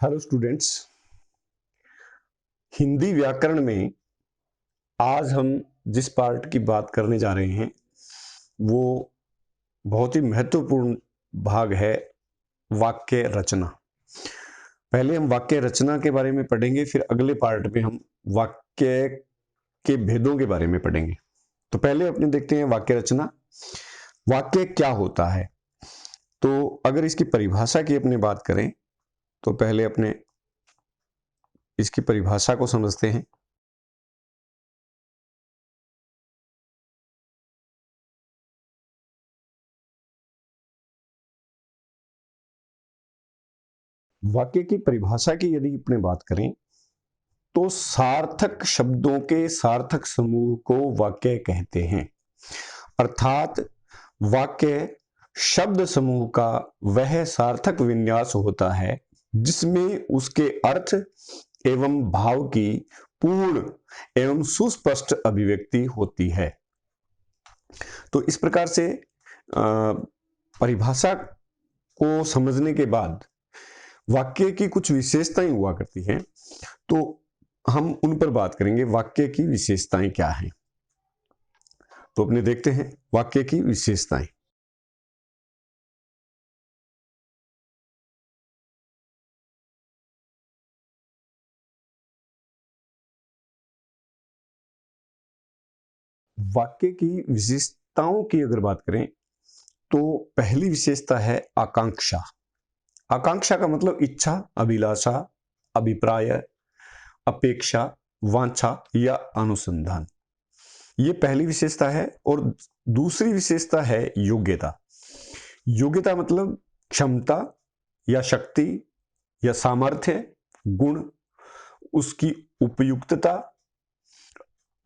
Hello students. Hindi व्याकरण में आज हम जिस पार्ट की बात करने जा रहे हैं वो बहुत ही महत्वपूर्ण भाग है, वाक्य रचना। पहले हम वाक्य रचना के बारे में पढ़ेंगे, फिर अगले पार्ट में हम वाक्य के भेदों के बारे में पढ़ेंगे। तो पहले अपने देखते हैं वाक्य रचना। वाक्य क्या होता है? तो अगर इसकी परिभाषा की अपने बात करें तो पहले अपने इसकी परिभाषा को समझते हैं। वाक्य की परिभाषा की यदि अपने बात करें तो सार्थक शब्दों के सार्थक समूह को वाक्य कहते हैं। अर्थात वाक्य शब्द समूह का वह सार्थक विन्यास होता है जिसमें उसके अर्थ एवं भाव की पूर्ण एवं सुस्पष्ट अभिव्यक्ति होती है। तो इस प्रकार से परिभाषा को समझने के बाद वाक्य की कुछ विशेषताएं हुआ करती हैं, तो हम उन पर बात करेंगे। वाक्य की विशेषताएं क्या हैं? तो अपने देखते हैं वाक्य की विशेषताएं। वाक्य की विशेषताओं की अगर बात करें तो पहली विशेषता है आकांक्षा। आकांक्षा का मतलब इच्छा, अभिलाषा, अभिप्राय, अपेक्षा, वांछा या अनुसंधान। ये पहली विशेषता है। और दूसरी विशेषता है योग्यता। योग्यता मतलब क्षमता या शक्ति या सामर्थ्य, गुण, उसकी उपयुक्तता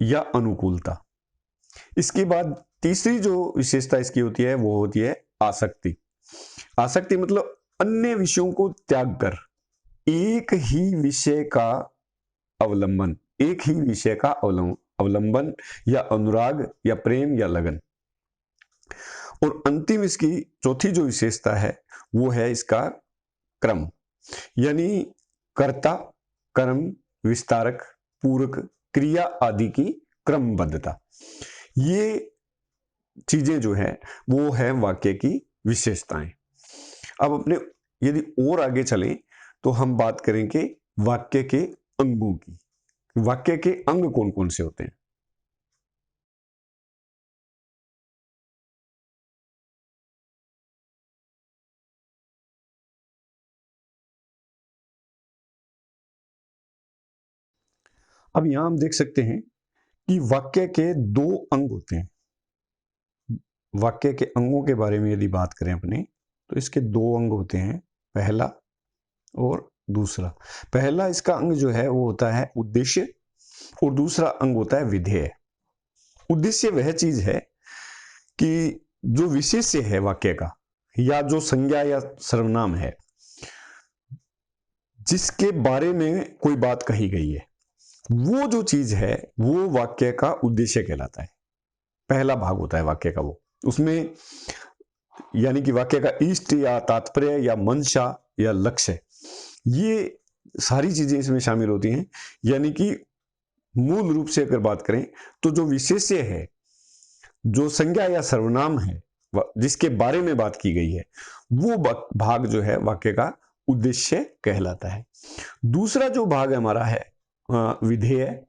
या अनुकूलता। इसके बाद तीसरी जो विशेषता इसकी होती है वो होती है आसक्ति। आसक्ति मतलब अन्य विषयों को त्याग कर एक ही विषय का अवलंबन, एक ही विषय का अवलंबन या अनुराग या प्रेम या लगन। और अंतिम इसकी चौथी जो विशेषता है वो है इसका क्रम, यानी कर्ता, कर्म, विस्तारक, पूरक, क्रिया आदि की क्रमबद्धता। ये चीजें जो है वो है वाक्य की विशेषताएं। अब अपने यदि और आगे चलें तो हम बात करेंगे वाक्य के अंगों की। वाक्य के अंग कौन कौन से होते हैं? अब यहां हम देख सकते हैं कि वाक्य के दो अंग होते हैं। वाक्य के अंगों के बारे में यदि बात करें अपने, तो इसके दो अंग होते हैं, पहला और दूसरा। पहला इसका अंग जो है वो होता है उद्देश्य, और दूसरा अंग होता है विधेय। उद्देश्य वह चीज है कि जो विशेष्य है वाक्य का, या जो संज्ञा या सर्वनाम है जिसके बारे में कोई बात कही गई है, वो जो चीज है वो वाक्य का उद्देश्य कहलाता है। पहला भाग होता है वाक्य का वो। उसमें यानी कि वाक्य का इष्ट या तात्पर्य या मंशा या लक्ष्य, ये सारी चीजें इसमें शामिल होती हैं। यानी कि मूल रूप से अगर बात करें तो जो विशेष्य है, जो संज्ञा या सर्वनाम है जिसके बारे में बात की गई है, वो भाग जो है वाक्य का उद्देश्य कहलाता है। दूसरा जो भाग हमारा है विधेय,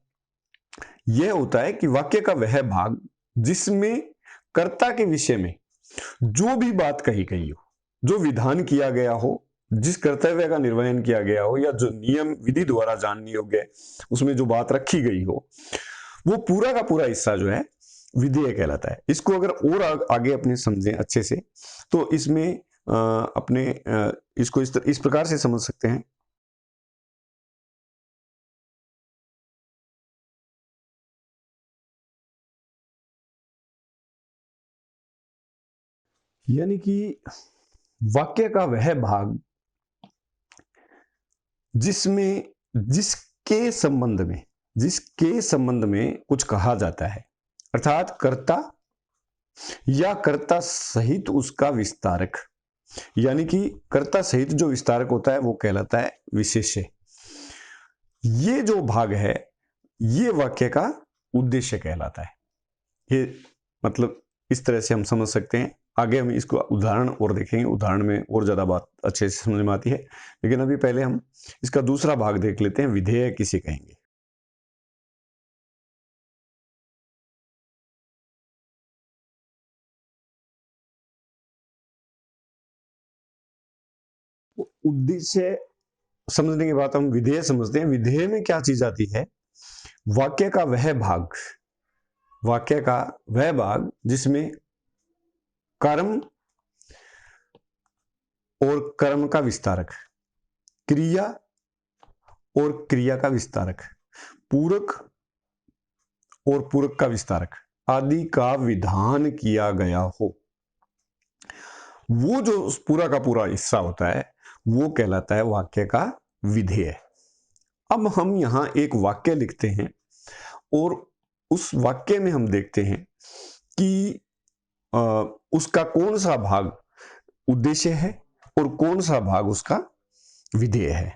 यह होता है कि वाक्य का वह भाग जिसमें कर्ता के विषय में जो भी बात कही गई हो, जो विधान किया गया हो, जिस कर्तव्य का निर्वहन किया गया हो, या जो नियम विधि द्वारा जानने योग्य उसमें जो बात रखी गई हो, वो पूरा का पूरा हिस्सा जो है विधेय कहलाता है। इसको अगर और आगे अपने समझें अच्छे से तो इसमें अपने इसको इस प्रकार से समझ सकते हैं। यानी कि वाक्य का वह भाग जिसमें जिसके संबंध में कुछ कहा जाता है, अर्थात कर्ता या कर्ता सहित उसका विस्तारक, यानी कि कर्ता सहित जो विस्तारक होता है वो कहलाता है विशेष्य। ये जो भाग है ये वाक्य का उद्देश्य कहलाता है। ये मतलब इस तरह से हम समझ सकते हैं। आगे हम इसको उदाहरण और देखेंगे, उदाहरण में और ज्यादा बात अच्छे से समझ में आती है, लेकिन अभी पहले हम इसका दूसरा भाग देख लेते हैं, विधेय किसे कहेंगे। उद्देश्य समझने के बाद हम विधेय समझते हैं। विधेय में क्या चीज आती है? वाक्य का वह भाग, वाक्य का वह भाग जिसमें कर्म और कर्म का विस्तारक, क्रिया और क्रिया का विस्तारक, पूरक और पूरक का विस्तारक आदि का विधान किया गया हो, वो जो पूरा का पूरा हिस्सा होता है वो कहलाता है वाक्य का विधेय। अब हम यहां एक वाक्य लिखते हैं और उस वाक्य में हम देखते हैं कि उसका कौन सा भाग उद्देश्य है और कौन सा भाग उसका विधेय है।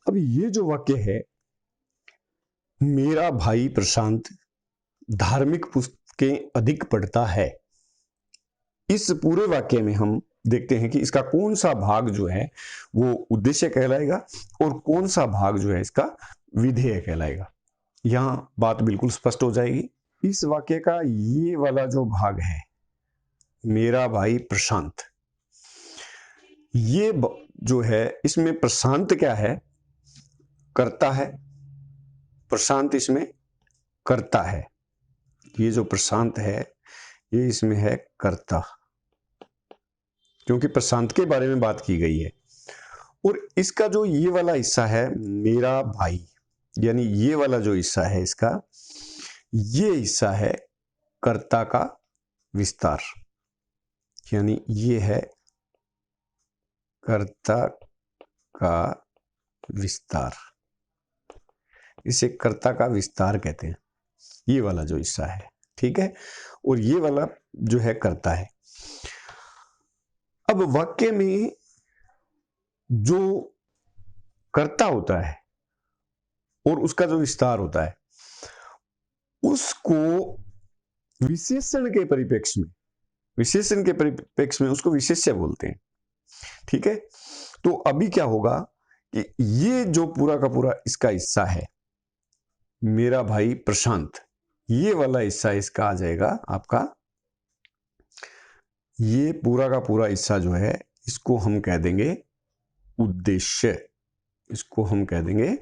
अब ये जो वाक्य है, मेरा भाई प्रशांत धार्मिक पुस्तकें अधिक पढ़ता है, इस पूरे वाक्य में हम देखते हैं कि इसका कौन सा भाग जो है वो उद्देश्य कहलाएगा और कौन सा भाग जो है इसका विधेय कहलाएगा। यहां बात बिल्कुल स्पष्ट हो जाएगी। इस वाक्य का ये वाला जो भाग है, मेरा भाई प्रशांत, ये जो है इसमें प्रशांत क्या है? करता है। प्रशांत इसमें करता है। ये जो प्रशांत है ये इसमें है कर्ता, क्योंकि प्रशांत के बारे में बात की गई है। और इसका जो ये वाला हिस्सा है मेरा भाई, यानी ये वाला जो हिस्सा है इसका, ये हिस्सा है कर्ता का विस्तार, यानी ये है कर्ता का विस्तार। इसे कर्ता का विस्तार कहते हैं, ये वाला जो हिस्सा है, ठीक है। और ये वाला जो है कर्ता है। अब वाक्य में जो कर्ता होता है और उसका जो विस्तार होता है उसको विशेषण के परिप्रेक्ष्य में, विशेषण के परिप्रेक्ष्य में उसको विशेष्य बोलते हैं, ठीक है। तो अभी क्या होगा कि ये जो पूरा का पूरा इसका हिस्सा है मेरा भाई प्रशांत, ये वाला हिस्सा इसका आ जाएगा आपका, ये पूरा का पूरा हिस्सा जो है इसको हम कह देंगे उद्देश्य, इसको हम कह देंगे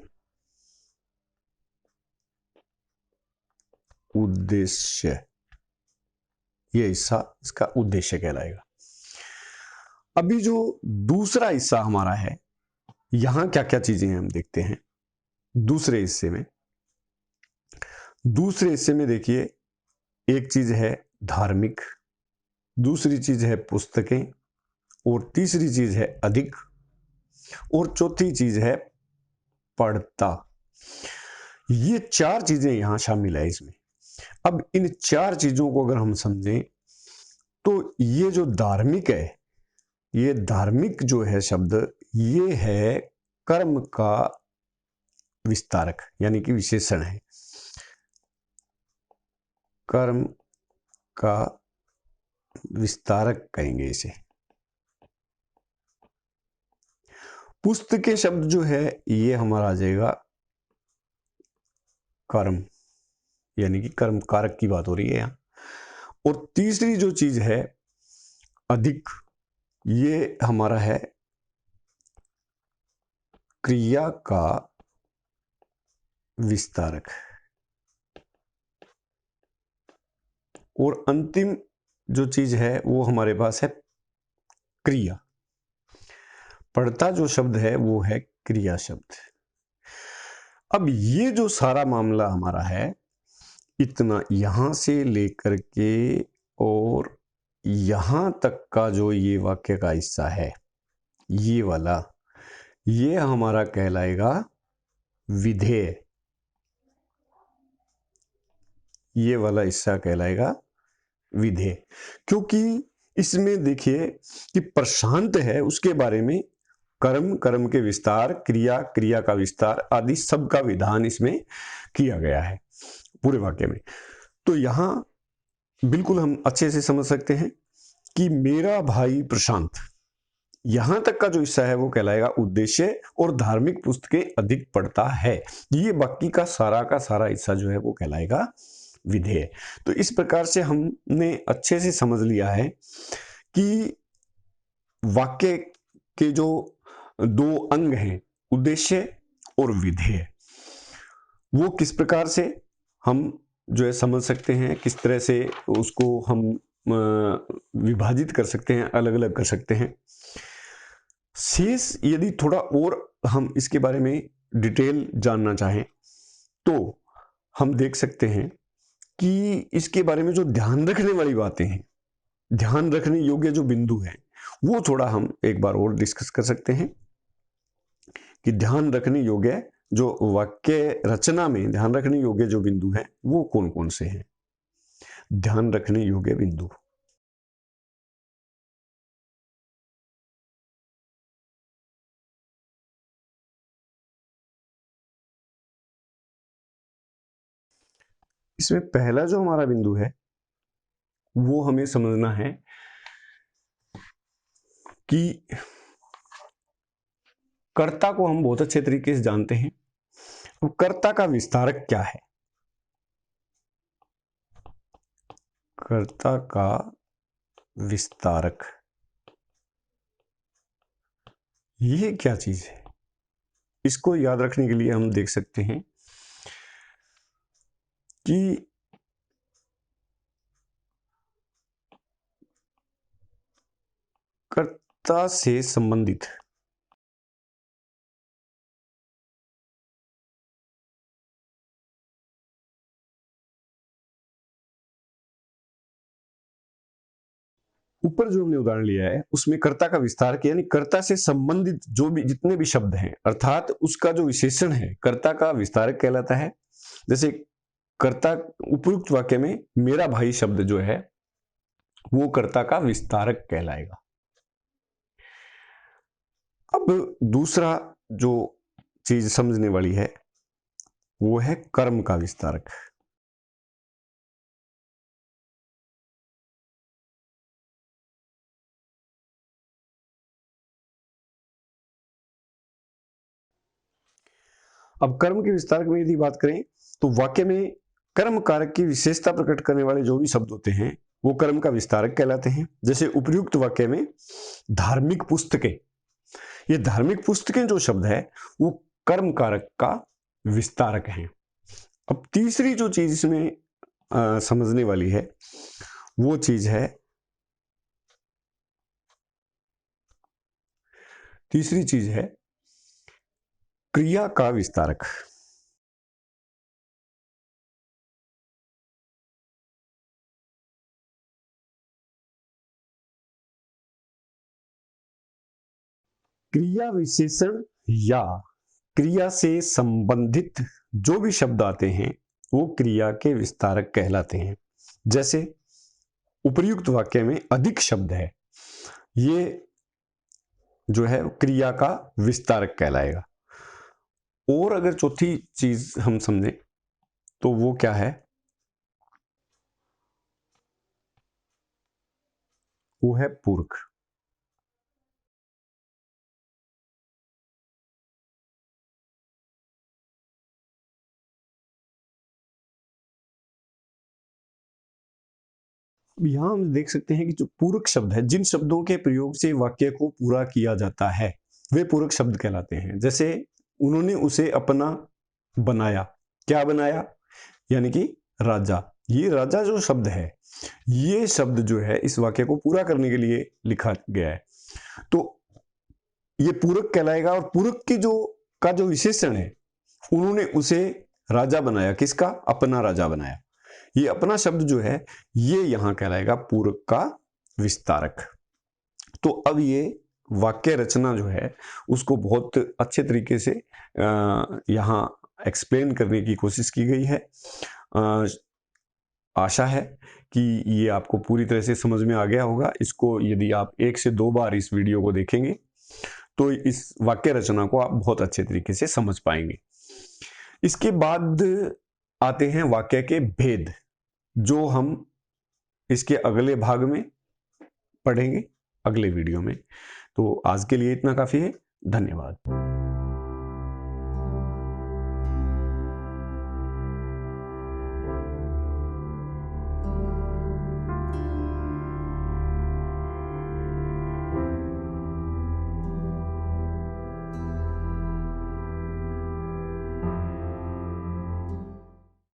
उद्देश्य। ये हिस्सा इसका उद्देश्य कहलाएगा। अभी जो दूसरा हिस्सा हमारा है, यहां क्या क्या चीजें हैं हम देखते हैं। दूसरे हिस्से में, दूसरे हिस्से में देखिए, एक चीज है धार्मिक, दूसरी चीज है पुस्तकें, और तीसरी चीज है अधिक, और चौथी चीज है पढ़ता। ये चार चीजें यहां शामिल है इसमें। अब इन चार चीजों को अगर हम समझें तो ये जो धार्मिक है, ये धार्मिक जो है शब्द, ये है कर्म का विस्तारक, यानी कि विशेषण है। कर्म का विस्तारक कहेंगे इसे। पुस्तकें शब्द जो है ये हमारा आ जाएगा कर्म, यानी कि कर्म कारक की बात हो रही है यहां। और तीसरी जो चीज है अधिक, ये हमारा है क्रिया का विस्तारक। और अंतिम जो चीज है वो हमारे पास है क्रिया। पढ़ता जो शब्द है वो है क्रिया शब्द। अब ये जो सारा मामला हमारा है, इतना यहां से लेकर के और यहां तक का जो ये वाक्य का हिस्सा है, ये वाला, ये हमारा कहलाएगा विधेय, ये वाला हिस्सा कहलाएगा विधेय। क्योंकि इसमें देखिए कि प्रशांत है, उसके बारे में कर्म, कर्म के विस्तार, क्रिया, क्रिया का विस्तार आदि सब का विधान इसमें किया गया है पूरे वाक्य में। तो यहां बिल्कुल हम अच्छे से समझ सकते हैं कि मेरा भाई प्रशांत, यहां तक का जो हिस्सा है वो कहलाएगा उद्देश्य और धार्मिक पुस्तकें अधिक पढ़ता है। ये बाकी का सारा हिस्सा जो है वो कहलाएगा विधेय। तो इस प्रकार से हमने अच्छे से समझ लिया है कि वाक्य के जो दो अंग हैं, उद्देश्य और विधेय, वो किस प्रकार से हम जो है समझ सकते हैं, किस तरह से उसको हम विभाजित कर सकते हैं, अलग अलग कर सकते हैं। शेष यदि थोड़ा और हम इसके बारे में डिटेल जानना चाहें तो हम देख सकते हैं कि इसके बारे में जो ध्यान रखने वाली बातें हैं, ध्यान रखने योग्य जो बिंदु है, वो थोड़ा हम एक बार और डिस्कस कर सकते हैं कि ध्यान रखने योग्य जो वाक्य रचना में ध्यान रखने योग्य जो बिंदु है वो कौन कौन से हैं। ध्यान रखने योग्य बिंदु, इसमें पहला जो हमारा बिंदु है वो हमें समझना है कि कर्ता को हम बहुत अच्छे तरीके से जानते हैं। तो कर्ता का विस्तारक क्या है? कर्ता का विस्तारक ये क्या चीज है? इसको याद रखने के लिए हम देख सकते हैं कि कर्ता से संबंधित ऊपर जो हमने उदाहरण लिया है उसमें कर्ता का विस्तार यानी कर्ता से संबंधित जो भी जितने भी शब्द हैं, अर्थात उसका जो विशेषण है कर्ता का विस्तारक कहलाता है। जैसे कर्ता, उपयुक्त वाक्य में मेरा भाई शब्द जो है वो कर्ता का विस्तारक कहलाएगा। अब दूसरा जो चीज समझने वाली है वो है कर्म का विस्तारक। अब कर्म के विस्तारक में यदि बात करें तो वाक्य में कर्म कारक की विशेषता प्रकट करने वाले जो भी शब्द होते हैं वो कर्म का विस्तारक कहलाते हैं। जैसे उपयुक्त वाक्य में धार्मिक पुस्तकें, ये धार्मिक पुस्तकें जो शब्द है वो कर्म कारक का विस्तारक हैं। अब तीसरी जो चीज इसमें समझने वाली है वो चीज है, तीसरी चीज है क्रिया का विस्तारक। क्रिया विशेषण या क्रिया से संबंधित जो भी शब्द आते हैं वो क्रिया के विस्तारक कहलाते हैं। जैसे उपर्युक्त वाक्य में अधिक शब्द है, ये जो है क्रिया का विस्तारक कहलाएगा। और अगर चौथी चीज हम समझें तो वो क्या है, वो है पूरक। यहां हम देख सकते हैं कि जो पूरक शब्द है, जिन शब्दों के प्रयोग से वाक्य को पूरा किया जाता है वे पूरक शब्द कहलाते हैं। जैसे उन्होंने उसे अपना बनाया, क्या बनाया, यानी कि राजा। ये राजा जो शब्द है, ये शब्द जो है इस वाक्य को पूरा करने के लिए लिखा गया है, तो ये पूरक कहलाएगा। और पूरक की जो विशेषण है, उन्होंने उसे राजा बनाया, किसका, अपना राजा बनाया। ये अपना शब्द जो है ये यहां कहलाएगा पूरक का विस्तारक। तो अब ये वाक्य रचना जो है उसको बहुत अच्छे तरीके से यहाँ एक्सप्लेन करने की कोशिश की गई है। आशा है कि ये आपको पूरी तरह से समझ में आ गया होगा। इसको यदि आप 1 से 2 बार इस वीडियो को देखेंगे तो इस वाक्य रचना को आप बहुत अच्छे तरीके से समझ पाएंगे। इसके बाद आते हैं वाक्य के भेद, जो हम इसके अगले भाग में पढ़ेंगे, अगले वीडियो में। तो आज के लिए इतना काफ़ी है। धन्यवाद।